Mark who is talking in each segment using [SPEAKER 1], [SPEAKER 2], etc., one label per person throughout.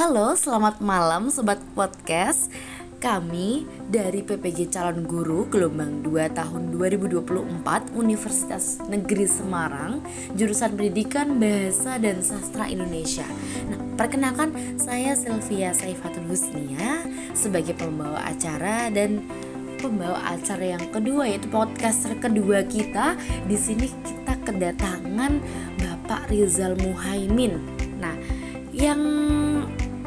[SPEAKER 1] Halo, selamat malam Sobat Podcast. Kami dari PPG Calon Guru Gelombang 2 tahun 2024 Universitas Negeri Semarang, jurusan Pendidikan Bahasa dan Sastra Indonesia. Nah, perkenalkan saya Sylvia Saifatul Husnia sebagai pembawa acara dan pembawa acara yang kedua, yaitu podcaster kedua kita. Di sini kita kedatangan Bapak Rizal Muhaimin. Nah, yang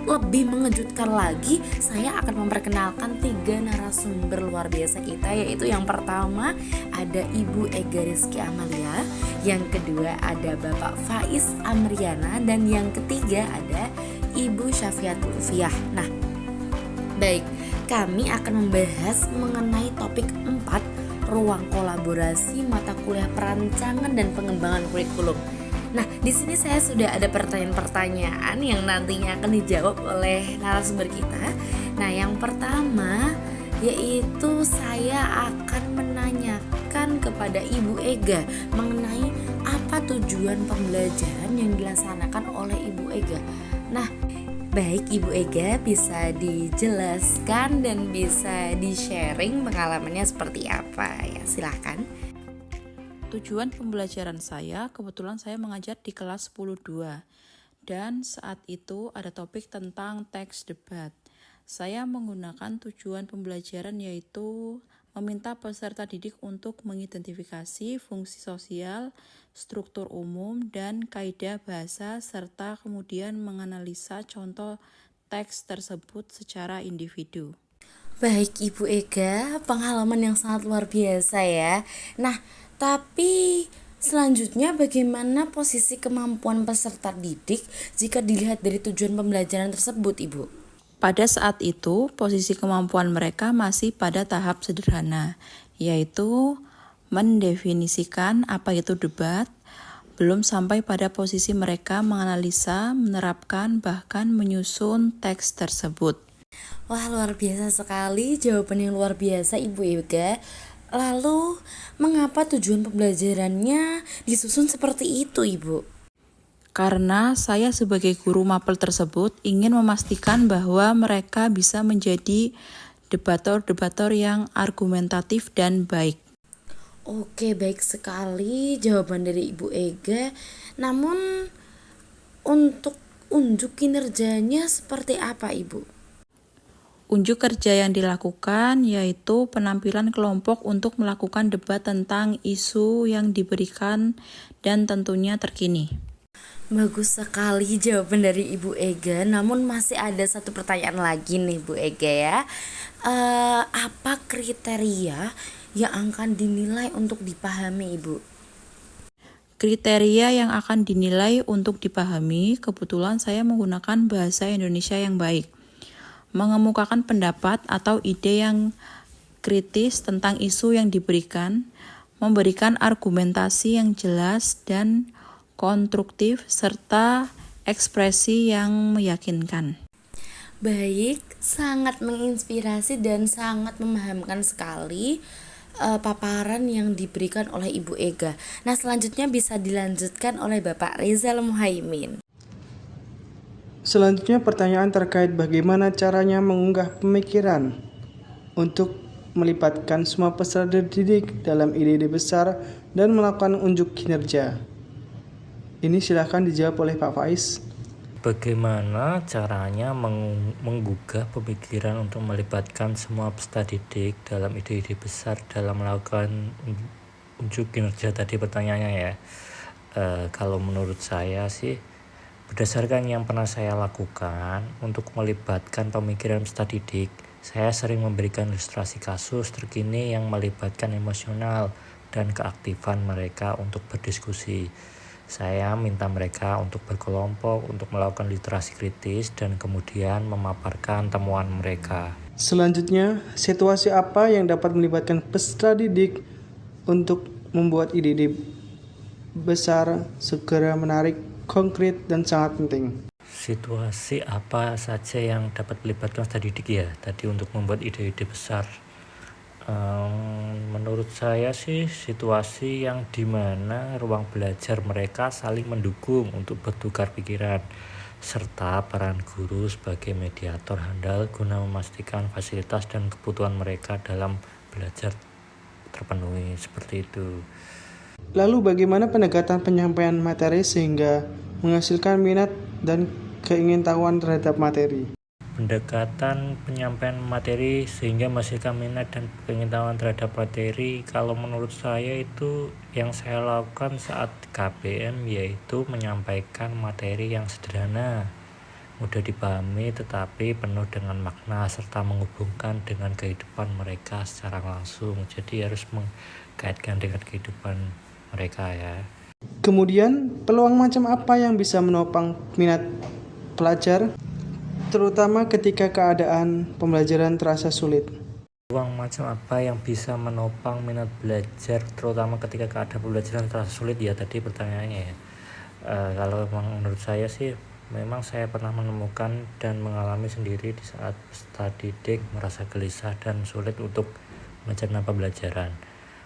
[SPEAKER 1] lebih mengejutkan lagi, saya akan memperkenalkan 3 narasumber luar biasa kita, yaitu yang pertama ada Ibu Ega Rizky Amalia, yang kedua ada Bapak Faiz Amriana, dan yang ketiga ada Ibu Syafiatul Fiah. Nah, baik, kami akan membahas mengenai topik 4, ruang kolaborasi mata kuliah perancangan dan pengembangan kurikulum. Nah, di sini saya sudah ada pertanyaan-pertanyaan yang nantinya akan dijawab oleh narasumber kita. Nah, yang pertama yaitu saya akan menanyakan kepada Ibu Ega mengenai apa tujuan pembelajaran yang dilaksanakan oleh Ibu Ega. Nah, baik Ibu Ega, bisa dijelaskan dan bisa di-sharing pengalamannya seperti apa ya, silahkan.
[SPEAKER 2] Tujuan pembelajaran kebetulan saya mengajar di kelas 10-2 dan saat itu ada topik tentang teks debat. Saya menggunakan tujuan pembelajaran yaitu meminta peserta didik untuk mengidentifikasi fungsi sosial, struktur umum, dan kaidah bahasa serta kemudian menganalisa contoh teks tersebut secara individu.
[SPEAKER 1] Baik Ibu Ega, pengalaman yang sangat luar biasa ya. Nah, tapi selanjutnya bagaimana posisi kemampuan peserta didik jika dilihat dari tujuan pembelajaran tersebut, Ibu?
[SPEAKER 2] Pada saat itu, posisi kemampuan mereka masih pada tahap sederhana, yaitu mendefinisikan apa itu debat, belum sampai pada posisi mereka menganalisa, menerapkan, bahkan menyusun teks tersebut.
[SPEAKER 1] Wah, luar biasa sekali, jawaban yang luar biasa Ibu Ega. Lalu, mengapa tujuan pembelajarannya disusun seperti itu, Ibu?
[SPEAKER 2] Karena saya sebagai guru mapel tersebut ingin memastikan bahwa mereka bisa menjadi debator-debator yang argumentatif dan baik.
[SPEAKER 1] Oke, baik sekali jawaban dari Ibu Ega. Namun, untuk unjuk kinerjanya seperti apa, Ibu?
[SPEAKER 2] Unjuk kerja yang dilakukan yaitu penampilan kelompok untuk melakukan debat tentang isu yang diberikan dan tentunya terkini.
[SPEAKER 1] Bagus sekali jawaban dari Ibu Ega. Namun masih ada satu pertanyaan lagi nih Bu Ega ya. Apa kriteria yang akan dinilai untuk dipahami, Ibu?
[SPEAKER 2] Kriteria yang akan dinilai untuk dipahami, kebetulan saya menggunakan bahasa Indonesia yang baik, mengemukakan pendapat atau ide yang kritis tentang isu yang diberikan, memberikan argumentasi yang jelas dan konstruktif, serta ekspresi yang meyakinkan.
[SPEAKER 1] Baik, sangat menginspirasi dan sangat memahamkan sekali paparan yang diberikan oleh Ibu Ega. Nah, selanjutnya bisa dilanjutkan oleh Bapak Rizal Muhaimin.
[SPEAKER 3] Selanjutnya pertanyaan terkait bagaimana caranya mengunggah pemikiran untuk melibatkan semua peserta didik dalam ide-ide besar dan melakukan unjuk kinerja. Ini silakan dijawab oleh Pak Faiz.
[SPEAKER 4] Bagaimana caranya menggugah pemikiran untuk melibatkan semua peserta didik dalam ide-ide besar dalam melakukan unjuk kinerja tadi pertanyaannya ya. Kalau menurut saya sih, berdasarkan yang pernah saya lakukan untuk melibatkan pemikiran peserta didik, saya sering memberikan ilustrasi kasus terkini yang melibatkan emosional dan keaktifan mereka untuk berdiskusi. Saya minta mereka untuk berkelompok untuk melakukan literasi kritis dan kemudian memaparkan temuan mereka.
[SPEAKER 3] Selanjutnya, situasi apa yang dapat melibatkan peserta didik untuk membuat ide-ide besar segera menarik, konkret, dan sangat penting?
[SPEAKER 4] Situasi apa saja yang dapat melibatkan peserta didik ya tadi untuk membuat ide-ide besar? Menurut saya sih situasi yang dimana ruang belajar mereka saling mendukung untuk bertukar pikiran. serta peran guru sebagai mediator handal guna memastikan fasilitas dan kebutuhan mereka dalam belajar terpenuhi, seperti itu.
[SPEAKER 3] Lalu bagaimana pendekatan penyampaian materi sehingga menghasilkan minat dan keingintahuan terhadap materi?
[SPEAKER 4] Pendekatan penyampaian materi sehingga menghasilkan minat dan keingintahuan terhadap materi, kalau menurut saya itu yang saya lakukan saat KBM yaitu menyampaikan materi yang sederhana, mudah dipahami tetapi penuh dengan makna serta menghubungkan dengan kehidupan mereka secara langsung. Jadi harus mengkaitkan dengan kehidupan mereka ya.
[SPEAKER 3] Kemudian, peluang macam apa yang bisa menopang minat pelajar, terutama ketika keadaan pembelajaran terasa sulit?
[SPEAKER 4] Peluang macam apa yang bisa menopang minat belajar, terutama ketika keadaan pembelajaran terasa sulit ya tadi pertanyaannya ya. Kalau menurut saya sih, memang saya pernah menemukan dan mengalami sendiri di saat peserta didik merasa gelisah dan sulit untuk mencerna pembelajaran.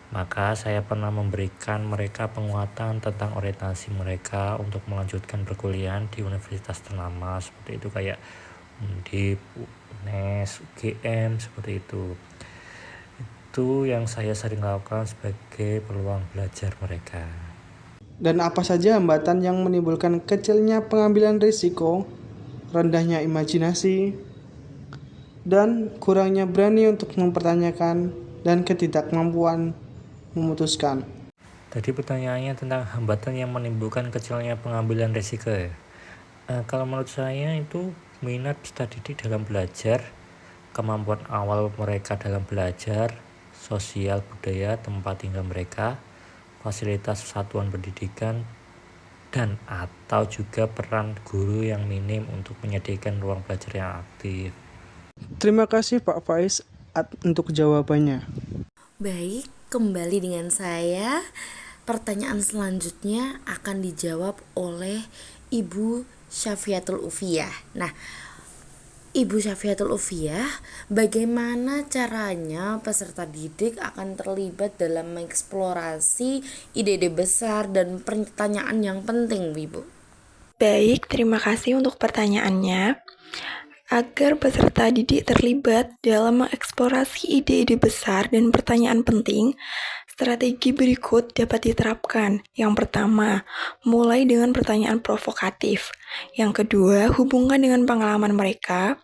[SPEAKER 4] Maka saya pernah memberikan mereka penguatan tentang orientasi mereka untuk melanjutkan perkuliahan di universitas ternama seperti itu, kayak di UNES, UGM, seperti itu. Itu yang saya sering lakukan sebagai peluang belajar mereka.
[SPEAKER 3] Dan apa saja hambatan yang menimbulkan kecilnya pengambilan risiko, rendahnya imajinasi, dan kurangnya berani untuk mempertanyakan dan ketidakmampuan memutuskan?
[SPEAKER 4] Tadi pertanyaannya tentang hambatan yang menimbulkan kecilnya pengambilan risiko ya. Kalau menurut saya itu minat peserta didik dalam belajar, kemampuan awal mereka dalam belajar, sosial budaya tempat tinggal mereka, fasilitas satuan pendidikan, dan atau juga peran guru yang minim untuk menyediakan ruang belajar yang aktif.
[SPEAKER 3] Terima kasih Pak Faiz untuk jawabannya.
[SPEAKER 1] Baik, kembali dengan saya. Pertanyaan selanjutnya akan dijawab oleh Ibu Syafiatul Ufiyah. Nah, Ibu Syafiatul Ufiyah, bagaimana caranya peserta didik akan terlibat dalam mengeksplorasi ide-ide besar dan pertanyaan yang penting, Ibu?
[SPEAKER 5] Baik, terima kasih untuk pertanyaannya. Agar peserta didik terlibat dalam mengeksplorasi ide-ide besar dan pertanyaan penting, strategi berikut dapat diterapkan. Yang pertama, mulai dengan pertanyaan provokatif. Yang kedua, hubungkan dengan pengalaman mereka.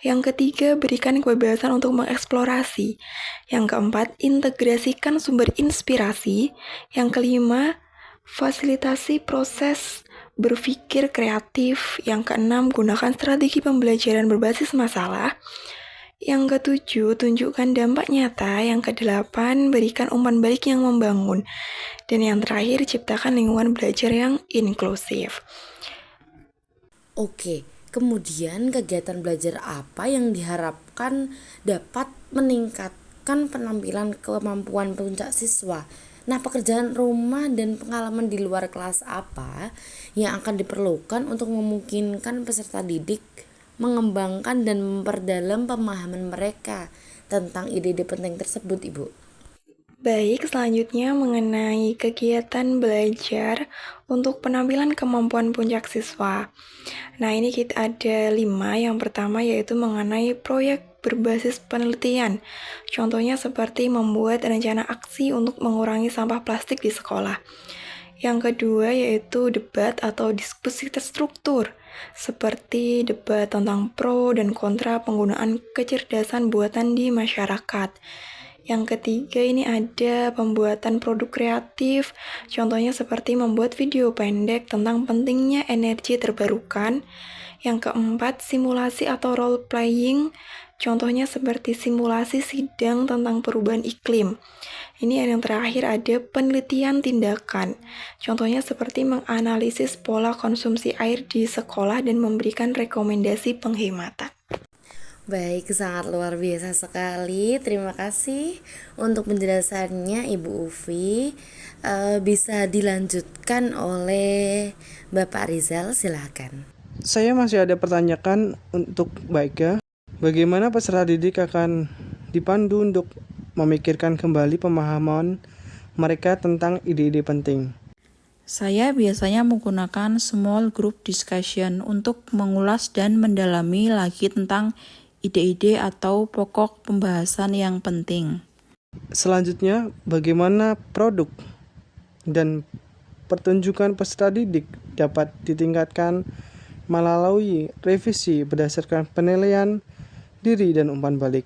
[SPEAKER 5] Yang ketiga, berikan kebebasan untuk mengeksplorasi. Yang keempat, integrasikan sumber inspirasi. Yang kelima, fasilitasi proses berpikir kreatif. Yang keenam, gunakan strategi pembelajaran berbasis masalah. Yang ketujuh, tunjukkan dampak nyata. Yang kedelapan, berikan umpan balik yang membangun. Dan yang terakhir, ciptakan lingkungan belajar yang inklusif.
[SPEAKER 1] Oke, kemudian kegiatan belajar apa yang diharapkan dapat meningkatkan penampilan kemampuan puncak siswa? Nah, pekerjaan rumah dan pengalaman di luar kelas apa yang akan diperlukan untuk memungkinkan peserta didik mengembangkan dan memperdalam pemahaman mereka tentang ide-ide penting tersebut, Ibu?
[SPEAKER 5] Baik, selanjutnya mengenai kegiatan belajar untuk penampilan kemampuan puncak siswa. Nah, ini kita ada 5. Yang pertama yaitu mengenai proyek berbasis penelitian. Contohnya seperti membuat rencana aksi untuk mengurangi sampah plastik di sekolah. Yang kedua yaitu debat atau diskusi terstruktur, seperti debat tentang pro dan kontra penggunaan kecerdasan buatan di masyarakat. Yang ketiga ini ada pembuatan produk kreatif, contohnya seperti membuat video pendek tentang pentingnya energi terbarukan. Yang keempat, simulasi atau role playing, contohnya seperti simulasi sidang tentang perubahan iklim. Ini yang terakhir ada penelitian tindakan, contohnya seperti menganalisis pola konsumsi air di sekolah dan memberikan rekomendasi penghematan.
[SPEAKER 1] Baik, sangat luar biasa sekali. Terima kasih untuk penjelasannya Ibu Ufi. Bisa dilanjutkan oleh Bapak Rizal, silakan.
[SPEAKER 3] Saya masih ada pertanyaan untuk Baika. Bagaimana peserta didik akan dipandu untuk memikirkan kembali pemahaman mereka tentang ide-ide penting?
[SPEAKER 2] Saya biasanya menggunakan small group discussion untuk mengulas dan mendalami lagi tentang ide-ide atau pokok pembahasan yang penting.
[SPEAKER 3] Selanjutnya, bagaimana produk dan pertunjukan peserta didik dapat ditingkatkan melalui revisi berdasarkan penilaian diri dan umpan balik.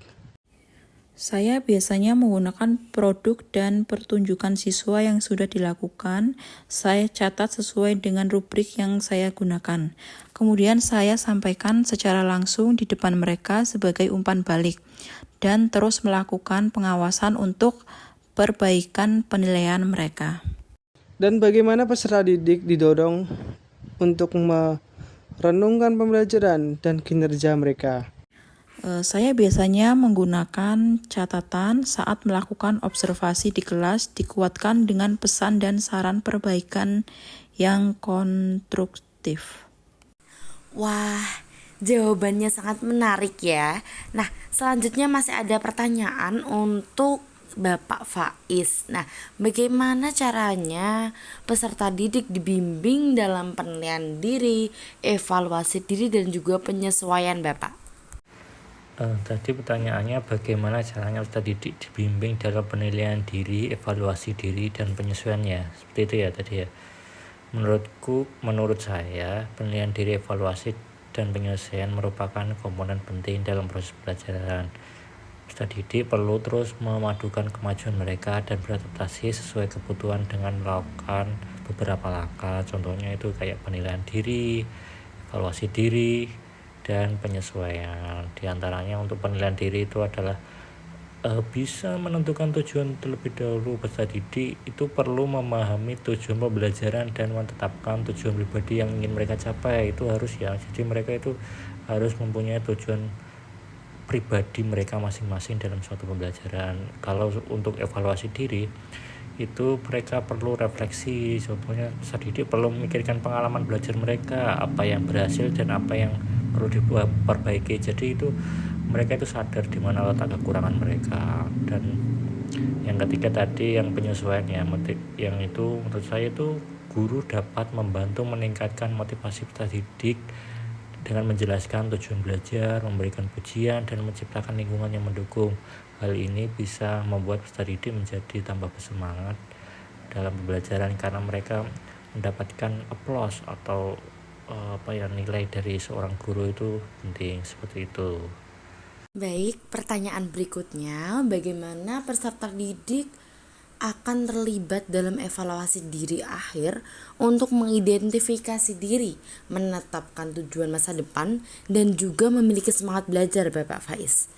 [SPEAKER 2] Saya biasanya menggunakan produk dan pertunjukan siswa yang sudah dilakukan. Saya catat sesuai dengan rubrik yang saya gunakan. Kemudian saya sampaikan secara langsung di depan mereka sebagai umpan balik dan terus melakukan pengawasan untuk perbaikan penilaian mereka.
[SPEAKER 3] Dan bagaimana peserta didik didorong untuk merenungkan pembelajaran dan kinerja mereka.
[SPEAKER 2] Saya biasanya menggunakan catatan saat melakukan observasi di kelas, dikuatkan dengan pesan dan saran perbaikan yang konstruktif.
[SPEAKER 1] Wah, jawabannya sangat menarik ya. Nah, selanjutnya masih ada pertanyaan untuk Bapak Faiz. Nah, bagaimana caranya peserta didik dibimbing dalam penilaian diri, evaluasi diri, dan juga penyesuaian, Bapak?
[SPEAKER 4] Tadi pertanyaannya bagaimana caranya peserta didik dibimbing dalam penilaian diri, evaluasi diri, dan penyesuaian ya. Seperti itu ya tadi ya. Menurut saya, penilaian diri, evaluasi, dan penyesuaian merupakan komponen penting dalam proses pelajaran. Peserta didik perlu terus memadukan kemajuan mereka dan beradaptasi sesuai kebutuhan dengan melakukan beberapa langkah. Contohnya itu kayak penilaian diri, evaluasi diri, dan penyesuaian. Di antaranya untuk penilaian diri itu adalah bisa menentukan tujuan terlebih dahulu. Peserta didik itu perlu memahami tujuan pembelajaran dan menetapkan tujuan pribadi yang ingin mereka capai. Itu harus ya, jadi mereka itu harus mempunyai tujuan pribadi mereka masing-masing dalam suatu pembelajaran. Kalau untuk evaluasi diri itu mereka perlu refleksi. Contohnya peserta didik perlu memikirkan pengalaman belajar mereka, apa yang berhasil dan apa yang perlu diperbaiki. Jadi itu mereka itu sadar di mana letak kekurangan mereka. Dan yang ketiga tadi yang penyesuaian ya, yang itu menurut saya itu guru dapat membantu meningkatkan motivasi peserta didik dengan menjelaskan tujuan belajar, memberikan pujian, dan menciptakan lingkungan yang mendukung. Hal ini bisa membuat peserta didik menjadi tambah bersemangat dalam pembelajaran karena mereka mendapatkan applause atau nilai dari seorang guru itu penting, seperti itu.
[SPEAKER 1] Baik, pertanyaan berikutnya, bagaimana peserta didik akan terlibat dalam evaluasi diri akhir untuk mengidentifikasi diri, menetapkan tujuan masa depan, dan juga memiliki semangat belajar, Bapak Faiz?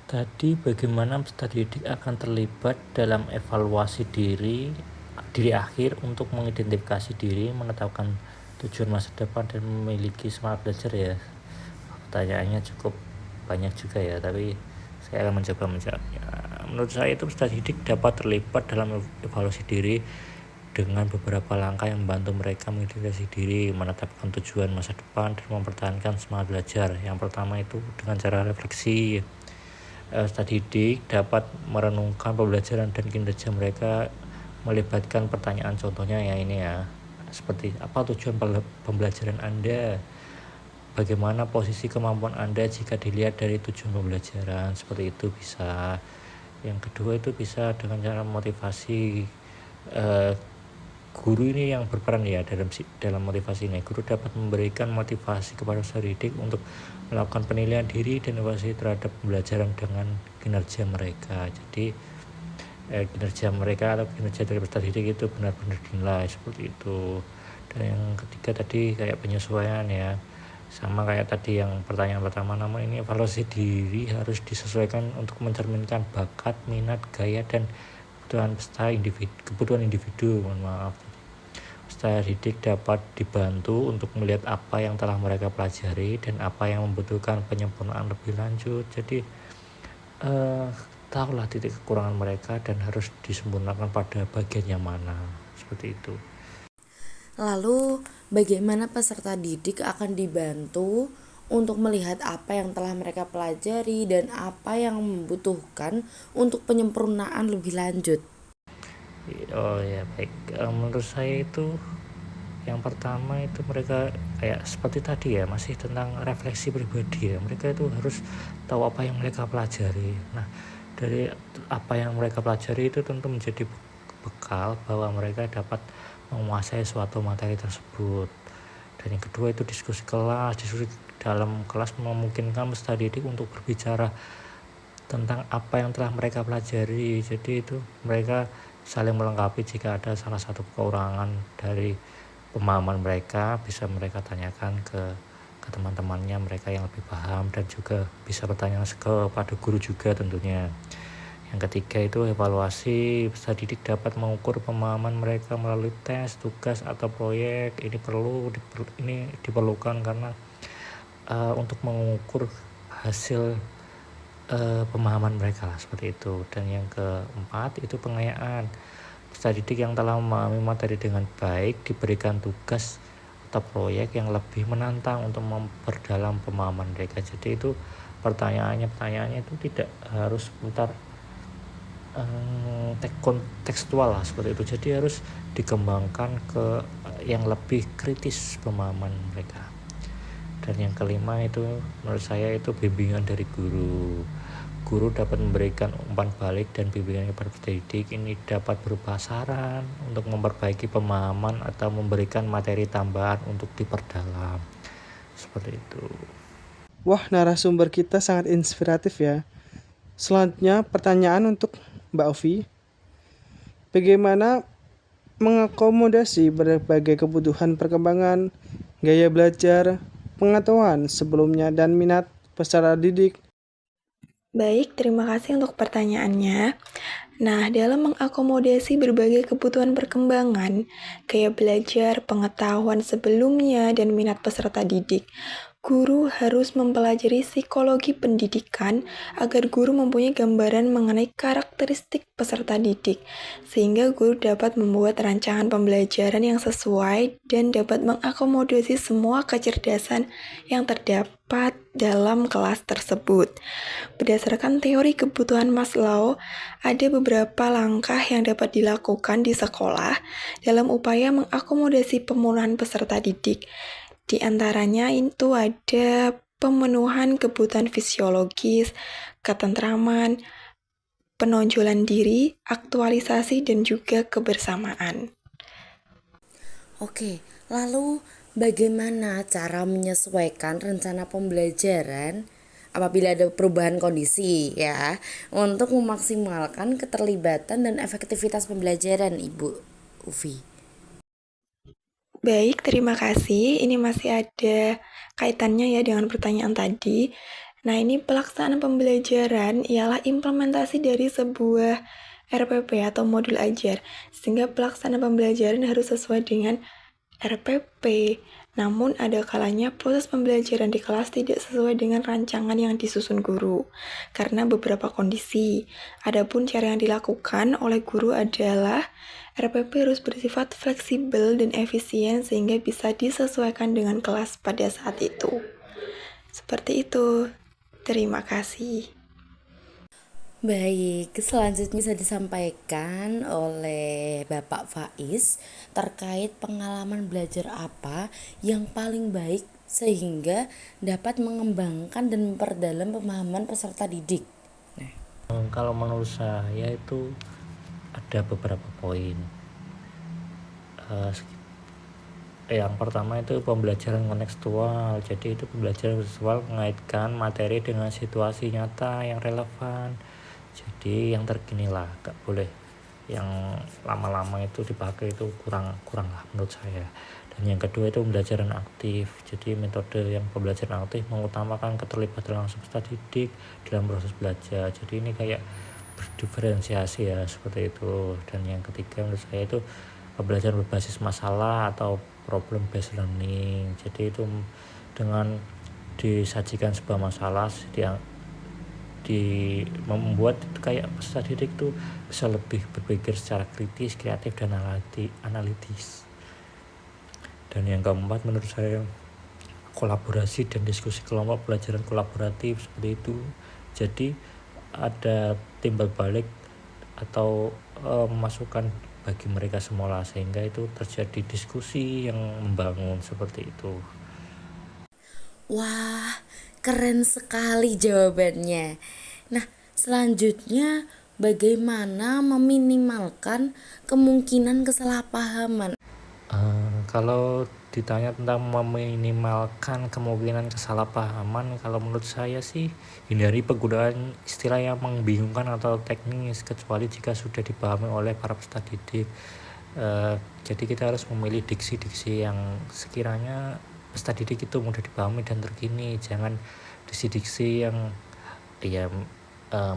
[SPEAKER 4] Tadi bagaimana peserta didik akan terlibat dalam evaluasi diri akhir untuk mengidentifikasi diri, menetapkan tujuan masa depan, dan memiliki semangat belajar ya. Pertanyaannya cukup banyak juga ya, tapi saya akan mencoba menjawabnya. Menurut saya itu peserta didik dapat terlibat dalam evaluasi diri dengan beberapa langkah yang membantu mereka mengidentifikasi diri, menetapkan tujuan masa depan, dan mempertahankan semangat belajar. Yang pertama itu dengan cara refleksi. Peserta didik dapat merenungkan pembelajaran dan kinerja mereka, melibatkan pertanyaan, contohnya ya ini ya, seperti apa tujuan pembelajaran Anda, bagaimana posisi kemampuan Anda jika dilihat dari tujuan pembelajaran, seperti itu bisa. Yang kedua itu bisa dengan cara motivasi. Guru ini yang berperan ya dalam motivasi ini. Guru dapat memberikan motivasi kepada peserta didik untuk melakukan penilaian diri dan evaluasi terhadap pembelajaran dengan kinerja mereka. Jadi kinerja mereka atau kinerja dari peserta didik itu benar-benar dinilai, seperti itu. Dan yang ketiga tadi kayak penyesuaian ya, sama kayak tadi yang pertanyaan pertama, namun ini evaluasi diri harus disesuaikan untuk mencerminkan bakat, minat, gaya, dan kebutuhan individu. Peserta didik dapat dibantu untuk melihat apa yang telah mereka pelajari dan apa yang membutuhkan penyempurnaan lebih lanjut. Jadi tahulah titik kekurangan mereka dan harus disempurnakan pada bagian yang mana, seperti itu.
[SPEAKER 1] Lalu, bagaimana peserta didik akan dibantu untuk melihat apa yang telah mereka pelajari dan apa yang membutuhkan untuk penyempurnaan lebih lanjut?
[SPEAKER 4] Oh ya baik. Menurut saya itu yang pertama itu mereka kayak seperti tadi ya, masih tentang refleksi pribadi ya. Mereka itu harus tahu apa yang mereka pelajari. Nah, dari apa yang mereka pelajari itu tentu menjadi bekal bahwa mereka dapat menguasai suatu materi tersebut. Dan yang kedua itu diskusi dalam kelas memungkinkan peserta didik untuk berbicara tentang apa yang telah mereka pelajari. Jadi itu mereka saling melengkapi. Jika ada salah satu kekurangan dari pemahaman mereka, bisa mereka tanyakan ke teman-temannya mereka yang lebih paham, dan juga bisa bertanya kepada guru juga tentunya. Yang ketiga itu evaluasi. Peserta didik dapat mengukur pemahaman mereka melalui tes, tugas, atau proyek. Ini diperlukan karena untuk mengukur hasil pemahaman mereka seperti itu. Dan yang keempat itu pengayaan. Peserta didik yang telah memahami materi dengan baik diberikan tugas atau proyek yang lebih menantang untuk memperdalam pemahaman mereka. Jadi itu pertanyaannya itu tidak harus seputar tekstual lah seperti itu. Jadi harus dikembangkan ke yang lebih kritis pemahaman mereka. Dan yang kelima itu menurut saya itu bimbingan dari guru. Guru dapat memberikan umpan balik dan bimbingan kepada peserta didik. Ini dapat berupa saran untuk memperbaiki pemahaman atau memberikan materi tambahan untuk diperdalam. Seperti itu.
[SPEAKER 3] Wah, narasumber kita sangat inspiratif ya. Selanjutnya pertanyaan untuk Mbak Ovi. Bagaimana mengakomodasi berbagai kebutuhan perkembangan, gaya belajar, pengetahuan sebelumnya, dan minat peserta didik?
[SPEAKER 5] Baik, terima kasih untuk pertanyaannya. Nah, dalam mengakomodasi berbagai kebutuhan perkembangan, gaya belajar, pengetahuan sebelumnya, dan minat peserta didik, guru harus mempelajari psikologi pendidikan agar guru mempunyai gambaran mengenai karakteristik peserta didik, sehingga guru dapat membuat rancangan pembelajaran yang sesuai dan dapat mengakomodasi semua kecerdasan yang terdapat dalam kelas tersebut. Berdasarkan teori kebutuhan Maslow, ada beberapa langkah yang dapat dilakukan di sekolah dalam upaya mengakomodasi pemenuhan peserta didik. Di antaranya itu ada pemenuhan kebutuhan fisiologis, ketentraman, penonjolan diri, aktualisasi, dan juga kebersamaan.
[SPEAKER 1] Oke, lalu bagaimana cara menyesuaikan rencana pembelajaran apabila ada perubahan kondisi ya, untuk memaksimalkan keterlibatan dan efektivitas pembelajaran, Ibu Uvi?
[SPEAKER 5] Baik, terima kasih. Ini masih ada kaitannya ya dengan pertanyaan tadi. Nah, ini pelaksanaan pembelajaran ialah implementasi dari sebuah RPP atau modul ajar, sehingga pelaksanaan pembelajaran harus sesuai dengan RPP. Namun ada kalanya proses pembelajaran di kelas tidak sesuai dengan rancangan yang disusun guru karena beberapa kondisi. Adapun cara yang dilakukan oleh guru adalah RPP harus bersifat fleksibel dan efisien sehingga bisa disesuaikan dengan kelas pada saat itu. Seperti itu. Terima kasih.
[SPEAKER 1] Baik, selanjutnya bisa disampaikan oleh Bapak Faiz terkait pengalaman belajar apa yang paling baik sehingga dapat mengembangkan dan memperdalam pemahaman peserta didik.
[SPEAKER 4] Kalau menurut saya itu ada beberapa poin. Yang pertama itu pembelajaran kontekstual. Jadi itu pembelajaran kontekstual mengaitkan materi dengan situasi nyata yang relevan. Jadi yang terkini lah, gak boleh yang lama-lama itu dipakai, itu kurang lah menurut saya. Dan yang kedua itu pembelajaran aktif. Jadi metode yang pembelajaran aktif mengutamakan keterlibatan langsung peserta didik dalam proses belajar. Jadi ini kayak berdiferensiasi ya, seperti itu. Dan yang ketiga menurut saya itu pembelajaran berbasis masalah atau problem based learning. Jadi itu dengan disajikan sebuah masalah membuat kayak peserta didik tuh bisa lebih berpikir secara kritis, kreatif, dan analitis. Dan yang keempat menurut saya kolaborasi dan diskusi kelompok, pelajaran kolaboratif seperti itu. Jadi ada timbal balik atau masukan bagi mereka semua lah, sehingga itu terjadi diskusi yang membangun seperti itu.
[SPEAKER 1] Wah, keren sekali jawabannya. Nah, selanjutnya bagaimana meminimalkan kemungkinan kesalahpahaman?
[SPEAKER 4] Kalau ditanya tentang meminimalkan kemungkinan kesalahpahaman, kalau menurut saya sih hindari penggunaan istilah yang membingungkan atau teknis, kecuali jika sudah dipahami oleh para peserta didik. Jadi kita harus memilih diksi-diksi yang sekiranya peserta didik itu mudah dipahami dan terkini. Jangan diksi-diksi yang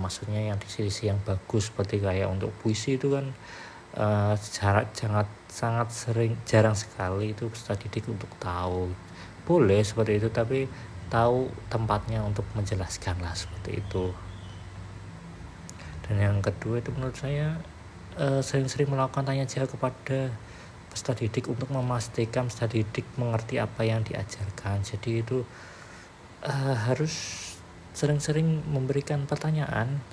[SPEAKER 4] maksudnya yang diksi-diksi yang bagus, seperti kayak untuk puisi itu kan jarang sekali itu peserta didik untuk tahu. Boleh seperti itu, tapi tahu tempatnya untuk menjelaskan lah, seperti itu. Dan yang kedua itu menurut saya sering-sering melakukan tanya jawab kepada peserta didik untuk memastikan peserta didik mengerti apa yang diajarkan. Jadi itu harus sering-sering memberikan pertanyaan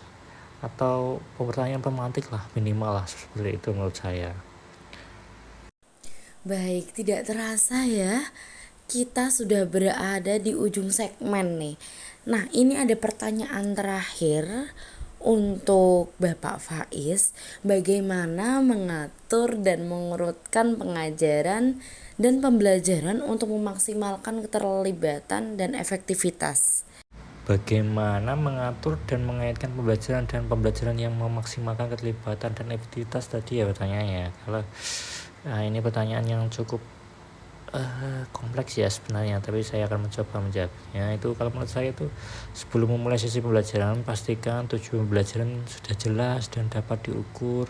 [SPEAKER 4] atau pertanyaan pemantik lah, minimal lah, seperti itu menurut saya.
[SPEAKER 1] Baik, tidak terasa ya, kita sudah berada di ujung segmen nih. Nah, ini ada pertanyaan terakhir untuk Bapak Faiz. Bagaimana mengatur dan mengurutkan pengajaran dan pembelajaran untuk memaksimalkan keterlibatan dan efektivitas?
[SPEAKER 4] Bagaimana mengatur dan mengaitkan pembelajaran dan pembelajaran yang memaksimalkan keterlibatan dan efektivitas tadi ya pertanyaannya. Kalau ini pertanyaan yang cukup kompleks ya sebenarnya, tapi saya akan mencoba menjawabnya. Itu kalau menurut saya itu, sebelum memulai sesi pembelajaran, pastikan tujuan pembelajaran sudah jelas dan dapat diukur.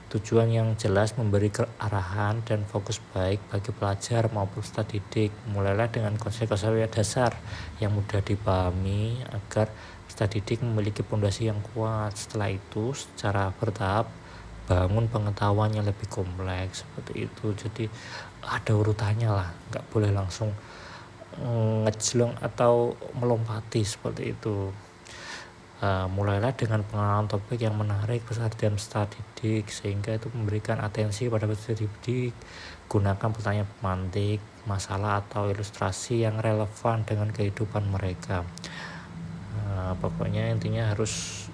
[SPEAKER 4] Tujuan yang jelas memberi arahan dan fokus baik bagi pelajar maupun peserta didik. Mulailah dengan konsep-konsep dasar yang mudah dipahami agar peserta didik memiliki fondasi yang kuat. Setelah itu, secara bertahap bangun pengetahuan yang lebih kompleks, seperti itu. Jadi ada urutannya lah, nggak boleh langsung ngejlong atau melompati seperti itu. Mulailah dengan pengenalan topik yang menarik perhatian peserta didik, sehingga itu memberikan atensi pada peserta didik. Gunakan pertanyaan pemantik, masalah atau ilustrasi yang relevan dengan kehidupan mereka. Pokoknya intinya harus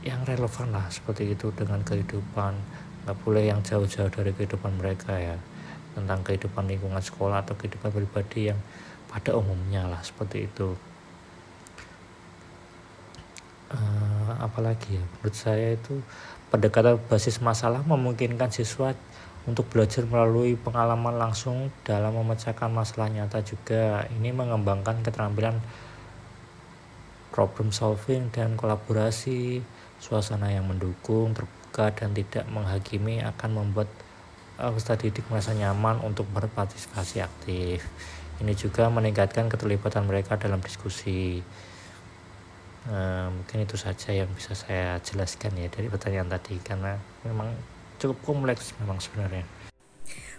[SPEAKER 4] yang relevan lah, seperti itu, dengan kehidupan. Nggak boleh yang jauh-jauh dari kehidupan mereka ya, tentang kehidupan lingkungan sekolah atau kehidupan pribadi yang pada umumnya lah, seperti itu. Apalagi ya, menurut saya itu pendekatan basis masalah memungkinkan siswa untuk belajar melalui pengalaman langsung dalam memecahkan masalah nyata juga. Ini mengembangkan keterampilan problem solving dan kolaborasi. Suasana yang mendukung, terbuka, dan tidak menghakimi akan membuat peserta didik merasa nyaman untuk berpartisipasi aktif. Ini juga meningkatkan keterlibatan mereka dalam diskusi. Mungkin itu saja yang bisa saya jelaskan ya dari pertanyaan tadi, karena memang cukup kompleks memang sebenarnya.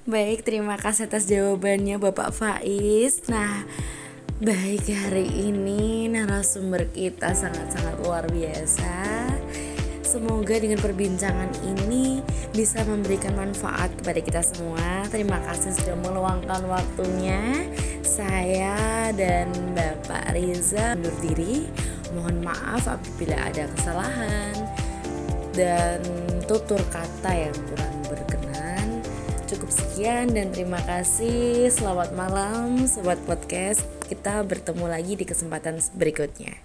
[SPEAKER 1] Baik, terima kasih atas jawabannya Bapak Faiz. Nah, baik, hari ini narasumber kita sangat-sangat luar biasa. Semoga dengan perbincangan ini bisa memberikan manfaat kepada kita semua. Terima kasih sudah meluangkan waktunya. Saya dan Bapak Riza undur diri. Mohon maaf apabila ada kesalahan dan tutur kata yang kurang berkenan. Cukup sekian dan terima kasih. Selamat malam Sobat Podcast. Kita bertemu lagi di kesempatan berikutnya.